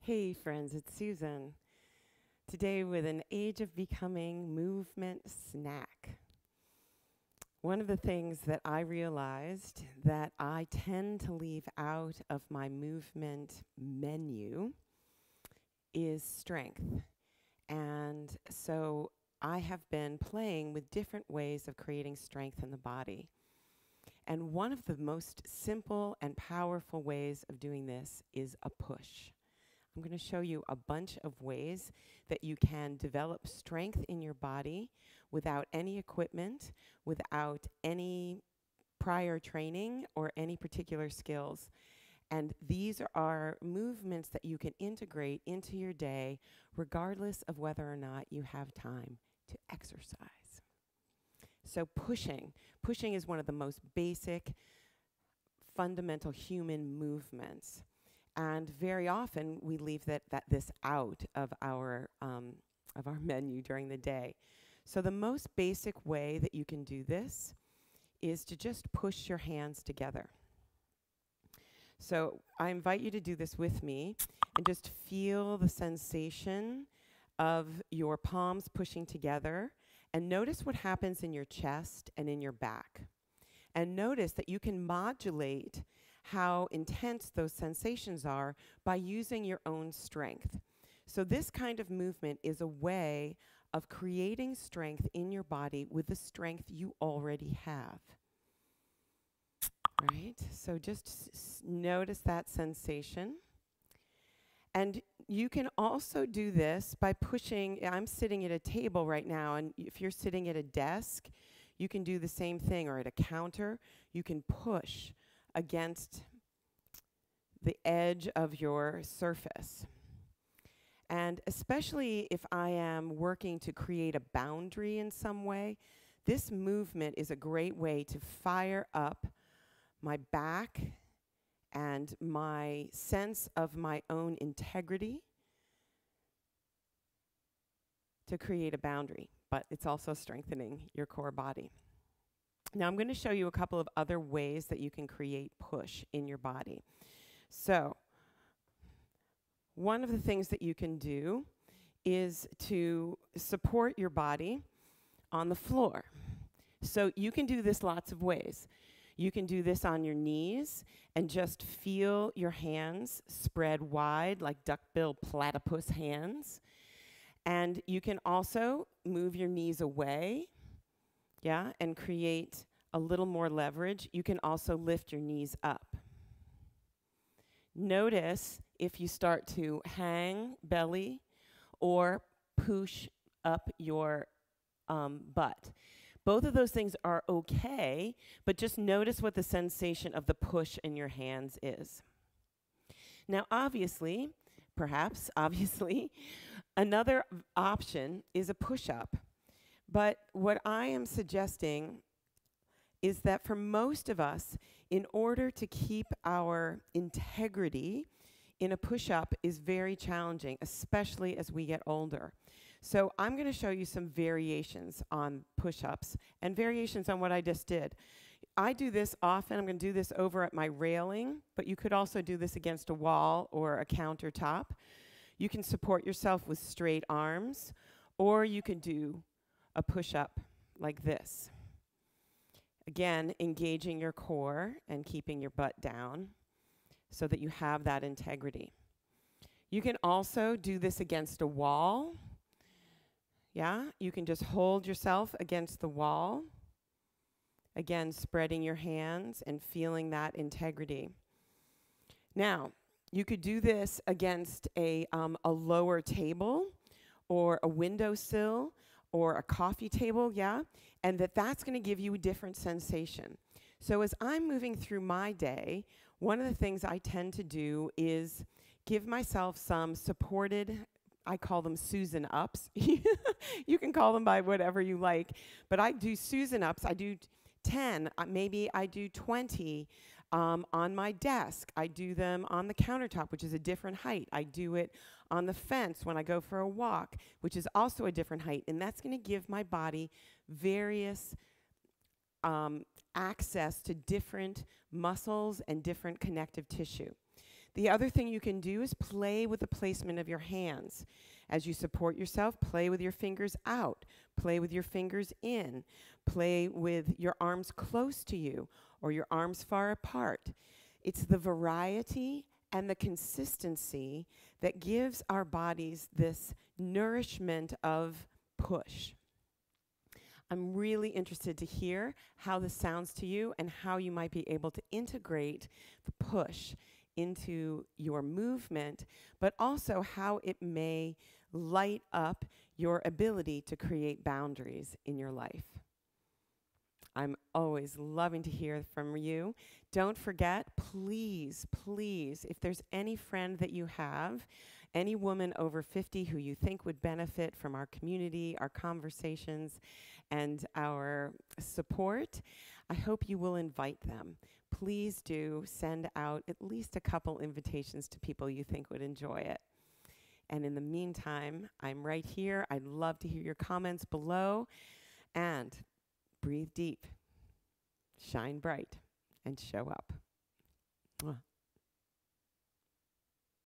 Hey friends, it's Susan. Today with an Age of Becoming movement snack. One of the things that I realized that I tend to leave out of my movement menu is strength. And so I have been playing with different ways of creating strength in the body. And one of the most simple and powerful ways of doing this is a push. I'm going to show you a bunch of ways that you can develop strength in your body without any equipment, without any prior training or any particular skills. And these are movements that you can integrate into your day regardless of whether or not you have time to exercise. So pushing is one of the most basic, fundamental human movements. And very often we leave this out of our menu during the day. So the most basic way that you can do this is to just push your hands together. So I invite you to do this with me and just feel the sensation of your palms pushing together, and notice what happens in your chest and in your back. And notice that you can modulate how intense those sensations are by using your own strength. So this kind of movement is a way of creating strength in your body with the strength you already have. Right? So just notice that sensation. And you can also do this by pushing. I'm sitting at a table right now, and if you're sitting at a desk, you can do the same thing, or at a counter. You can push against the edge of your surface. And especially if I am working to create a boundary in some way, this movement is a great way to fire up my back and my sense of my own integrity to create a boundary, but it's also strengthening your core body. Now I'm going to show you a couple of other ways that you can create push in your body. So one of the things that you can do is to support your body on the floor. So you can do this lots of ways. You can do this on your knees and just feel your hands spread wide like duckbill platypus hands. And you can also move your knees away, and create a little more leverage. You can also lift your knees up. Notice if you start to hang belly or push up your butt. Both of those things are okay, but just notice what the sensation of the push in your hands is. Now, obviously, another option is a push-up. But what I am suggesting is that for most of us, in order to keep our integrity in a push-up is very challenging, especially as we get older. So I'm going to show you some variations on push-ups and variations on what I just did. I do this often. I'm going to do this over at my railing, but you could also do this against a wall or a countertop. You can support yourself with straight arms, or you can do a push-up like this. Again, engaging your core and keeping your butt down so that you have that integrity. You can also do this against a wall. You can just hold yourself against the wall. Again, spreading your hands and feeling that integrity. Now, you could do this against a lower table or a windowsill or a coffee table, and that's going to give you a different sensation. So as I'm moving through my day, one of the things I tend to do is give myself some supported, I call them Susan ups. You can call them by whatever you like, but I do Susan ups. I do 10, maybe I do 20 on my desk. I do them on the countertop, which is a different height. I do it on the fence when I go for a walk, which is also a different height. And that's going to give my body various access to different muscles and different connective tissue. The other thing you can do is play with the placement of your hands. As you support yourself, play with your fingers out, play with your fingers in, play with your arms close to you or your arms far apart. It's the variety and the consistency that gives our bodies this nourishment of push. I'm really interested to hear how this sounds to you and how you might be able to integrate the push into your movement, but also how it may light up your ability to create boundaries in your life. I'm always loving to hear from you. Don't forget, please, please, if there's any friend that you have, any woman over 50 who you think would benefit from our community, our conversations, and our support, I hope you will invite them. Please do send out at least a couple invitations to people you think would enjoy it. And in the meantime, I'm right here. I'd love to hear your comments below. And breathe deep, shine bright, and show up. Mwah.